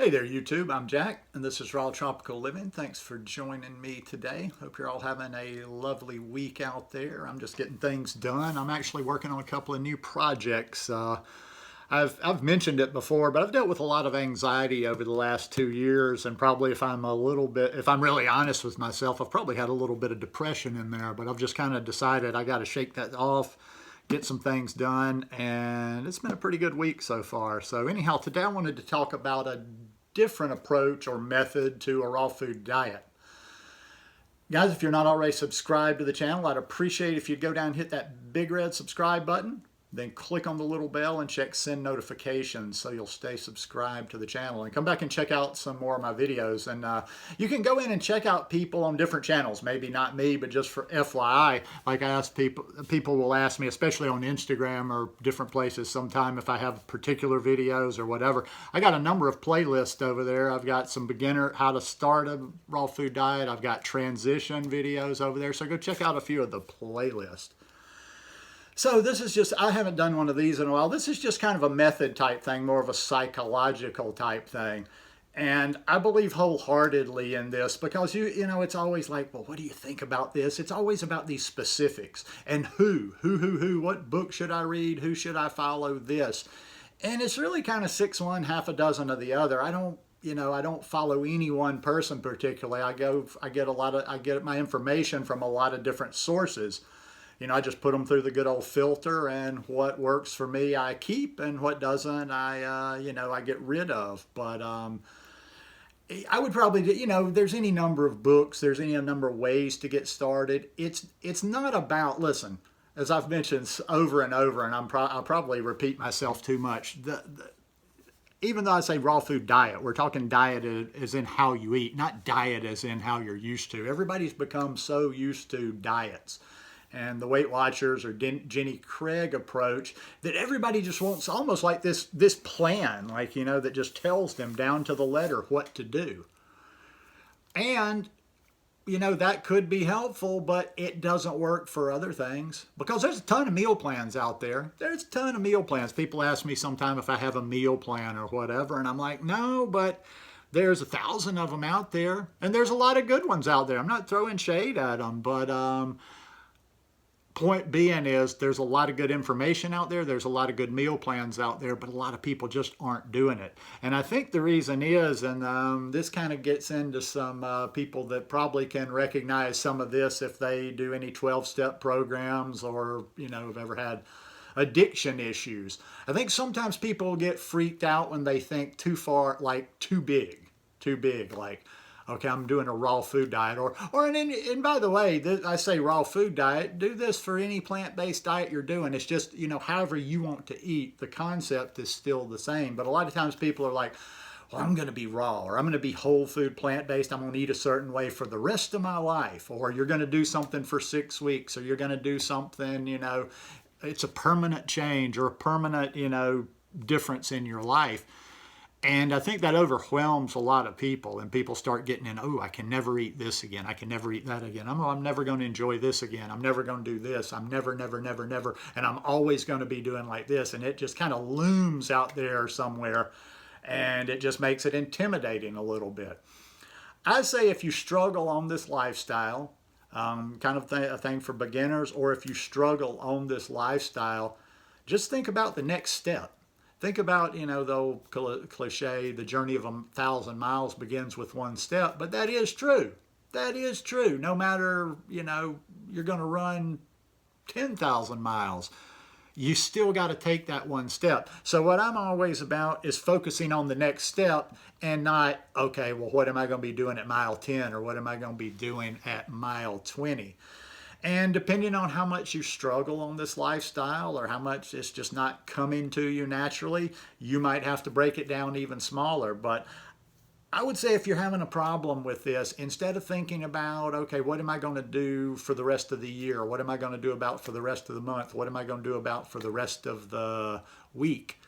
Hey there, YouTube. I'm Jack, and this is Raw Tropical Living. Thanks for joining me today. Hope you're all having a lovely week out there. I'm just getting things done. I'm actually working on a couple of new projects. I've mentioned it before, but I've dealt with a lot of anxiety over the last 2 years, and probably if I'm really honest with myself, I've probably had a little bit of depression in there. But I've just kind of decided I got to shake that off, get some things done, and it's been a pretty good week so far. So anyhow, today I wanted to talk about a different approach or method to a raw food diet. Guys, if you're not already subscribed to the channel, I'd appreciate if you'd go down and hit that big red subscribe button. Then click on the little bell and check send notifications so you'll stay subscribed to the channel. And come back and check out some more of my videos. And you can go in and check out people on different channels. Maybe not me, but just for FYI. Like I ask people will ask me, especially on Instagram or different places sometime if I have particular videos or whatever. I got a number of playlists over there. I've got some beginner, how to start a raw food diet. I've got transition videos over there. So go check out a few of the playlists. So this is just, I haven't done one of these in a while. This is just kind of a method type thing, more of a psychological type thing. And I believe wholeheartedly in this because, you know, it's always like, well, what do you think about this? It's always about these specifics and who, what book should I read? Who should I follow this? And it's really kind of 6 one, half a dozen of the other. I don't follow any one person particularly. I get my information from a lot of different sources. You know, I just put them through the good old filter, and what works for me I keep, and what doesn't I get rid of. But I would probably, there's any number of books, there's any number of ways to get started. It's not about, listen, as I've mentioned over and over, and I'll probably repeat myself too much. Even though I say raw food diet, we're talking diet as in how you eat, not diet as in how you're used to. Everybody's become so used to diets and the Weight Watchers or Jenny Craig approach that everybody just wants almost like this plan, like, that just tells them down to the letter what to do. And, that could be helpful, but it doesn't work for other things because there's a ton of meal plans out there. There's a ton of meal plans. People ask me sometime if I have a meal plan or whatever, and I'm like, no, but there's 1,000 of them out there, and there's a lot of good ones out there. I'm not throwing shade at them, but point being is there's a lot of good information out there. There's a lot of good meal plans out there, but a lot of people just aren't doing it. And I think the reason is, and this kind of gets into some people that probably can recognize some of this if they do any 12-step programs or, have ever had addiction issues. I think sometimes people get freaked out when they think too far, like too big, like, okay, I'm doing a raw food diet, and by the way, I say raw food diet, do this for any plant-based diet you're doing. It's just, however you want to eat, the concept is still the same. But a lot of times people are like, well, I'm going to be raw, or I'm going to be whole food plant-based. I'm going to eat a certain way for the rest of my life, or you're going to do something for 6 weeks, or you're going to do something, it's a permanent change or a permanent, difference in your life. And I think that overwhelms a lot of people, and people start getting in, oh, I can never eat this again. I can never eat that again. I'm never going to enjoy this again. I'm never going to do this. I'm never. And I'm always going to be doing like this. And it just kind of looms out there somewhere, and it just makes it intimidating a little bit. I say if you struggle on this lifestyle, kind of a thing for beginners, or if you struggle on this lifestyle, just think about the next step. Think about, the old cliche, the journey of 1,000 miles begins with one step, but that is true. That is true. No matter, you're going to run 10,000 miles, you still got to take that one step. So what I'm always about is focusing on the next step and not, okay, well, what am I going to be doing at mile 10 or what am I going to be doing at mile 20? And depending on how much you struggle on this lifestyle or how much it's just not coming to you naturally, you might have to break it down even smaller. But I would say if you're having a problem with this, instead of thinking about, okay, what am I going to do for the rest of the year? What am I going to do about for the rest of the month? What am I going to do about for the rest of the week?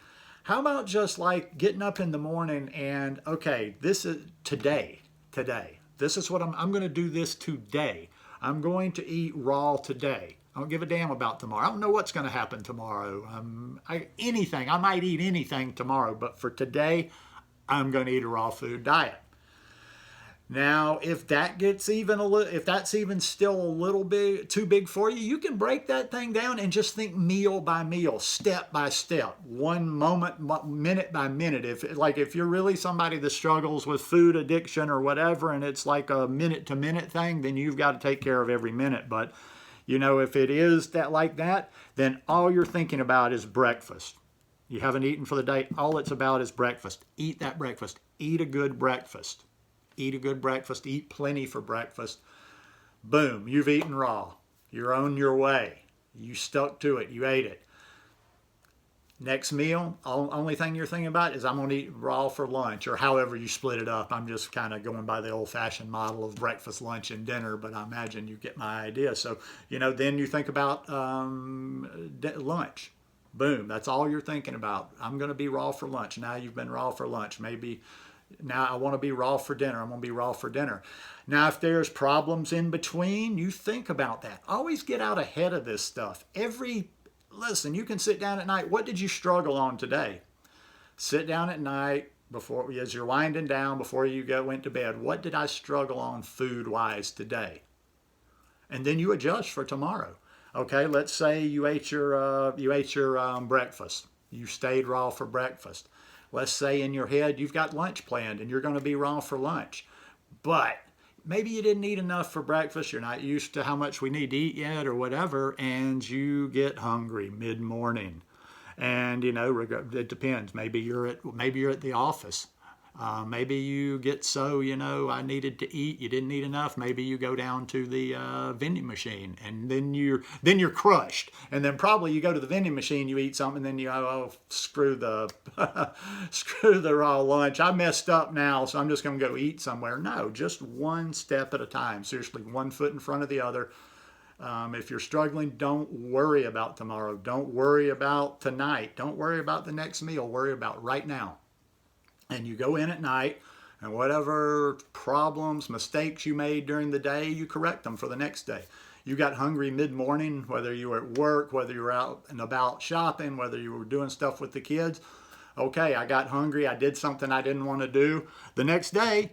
How about just like getting up in the morning and, okay, this is today. This is what I'm going to do this today. I'm going to eat raw today. I don't give a damn about tomorrow. I don't know what's going to happen tomorrow. I might eat anything tomorrow, but for today, I'm going to eat a raw food diet. Now, if that gets even if that's even still a little bit too big for you, you can break that thing down and just think meal by meal, step by step, one moment, minute by minute. If you're really somebody that struggles with food addiction or whatever, and it's like a minute to minute thing, then you've got to take care of every minute. But if it is that, then all you're thinking about is breakfast. You haven't eaten for the day. All it's about is breakfast. Eat that breakfast. Eat a good breakfast. Eat a good breakfast. Eat plenty for breakfast. Boom, you've eaten raw. You're on your way. You stuck to it. You ate it. Next meal, only thing you're thinking about is I'm going to eat raw for lunch, or however you split it up. I'm just kind of going by the old-fashioned model of breakfast, lunch, and dinner, but I imagine you get my idea. So, then you think about lunch. Boom, that's all you're thinking about. I'm going to be raw for lunch. Now you've been raw for lunch. Maybe now I want to be raw for dinner. I'm going to be raw for dinner. Now, if there's problems in between, you think about that. Always get out ahead of this stuff. Listen, you can sit down at night. What did you struggle on today? Sit down at night as you're winding down, before you went to bed. What did I struggle on food-wise today? And then you adjust for tomorrow. Okay, let's say you ate your breakfast. You stayed raw for breakfast. Let's say in your head you've got lunch planned and you're going to be raw for lunch. But maybe you didn't eat enough for breakfast. You're not used to how much we need to eat yet or whatever, and you get hungry mid-morning. And it depends. Maybe you're at the office. Maybe you get I needed to eat. You didn't eat enough. Maybe you go down to the vending machine, and then you're crushed. And then probably you go to the vending machine, you eat something, and then you screw the screw the raw lunch. I messed up now, so I'm just going to go eat somewhere. No, just one step at a time. Seriously, one foot in front of the other. If you're struggling, don't worry about tomorrow. Don't worry about tonight. Don't worry about the next meal. Worry about right now. And you go in at night, and whatever problems, mistakes you made during the day, you correct them for the next day. You got hungry mid-morning, whether you were at work, whether you were out and about shopping, whether you were doing stuff with the kids. Okay, I got hungry. I did something I didn't want to do. The next day,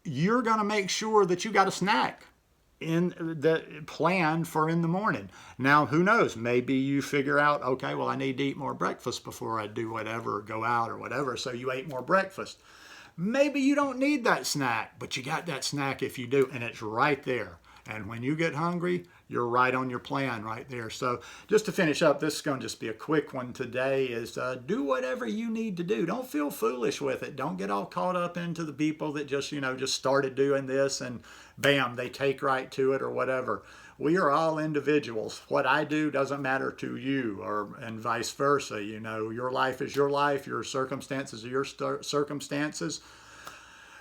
you're going to make sure that you got a snack planned for in the morning. Now, who knows? Maybe you figure out, okay, well, I need to eat more breakfast before I do whatever, or go out or whatever, so you ate more breakfast. Maybe you don't need that snack, but you got that snack if you do, and it's right there. And when you get hungry, you're right on your plan right there. So just to finish up, this is going to just be a quick one today, is do whatever you need to do. Don't feel foolish with it. Don't get all caught up into the people that just started doing this and bam, they take right to it or whatever. We are all individuals. What I do doesn't matter to you, and vice versa. Your life is your life. Your circumstances are your circumstances.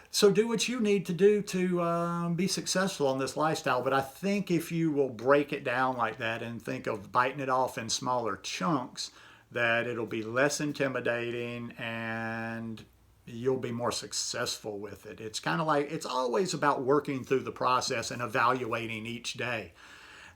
So do what you need to do to be successful in this lifestyle. But I think if you will break it down like that and think of biting it off in smaller chunks, that it'll be less intimidating and you'll be more successful with it. It's kind of like, it's always about working through the process and evaluating each day.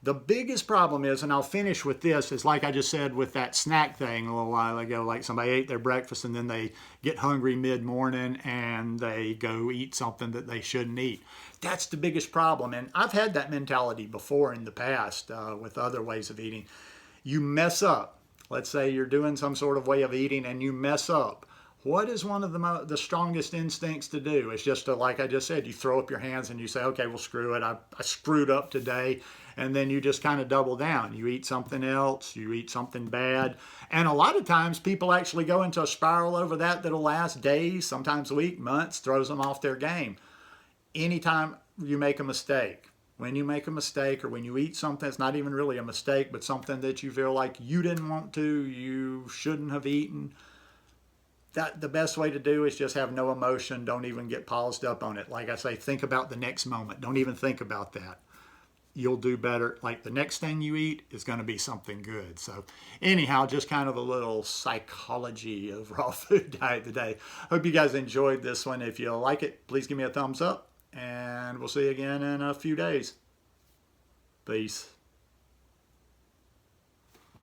The biggest problem is, and I'll finish with this, is like I just said with that snack thing a little while ago, like somebody ate their breakfast and then they get hungry mid-morning and they go eat something that they shouldn't eat. That's the biggest problem. And I've had that mentality before in the past with other ways of eating. You mess up. Let's say you're doing some sort of way of eating and you mess up. What is one of the strongest instincts to do? It's just like I just said, you throw up your hands and you say, okay, well, screw it. I screwed up today. And then you just kind of double down. You eat something else. You eat something bad. And a lot of times people actually go into a spiral over that'll last days, sometimes a week, months, throws them off their game. Anytime you make a mistake, when you make a mistake or when you eat something that's not even really a mistake, but something that you feel like you didn't want to, you shouldn't have eaten, the best way to do is just have no emotion. Don't even get paused up on it. Like I say, think about the next moment. Don't even think about that. You'll do better. Like the next thing you eat is going to be something good. So anyhow, just kind of a little psychology of raw food diet today. Hope you guys enjoyed this one. If you like it, please give me a thumbs up and we'll see you again in a few days. Peace.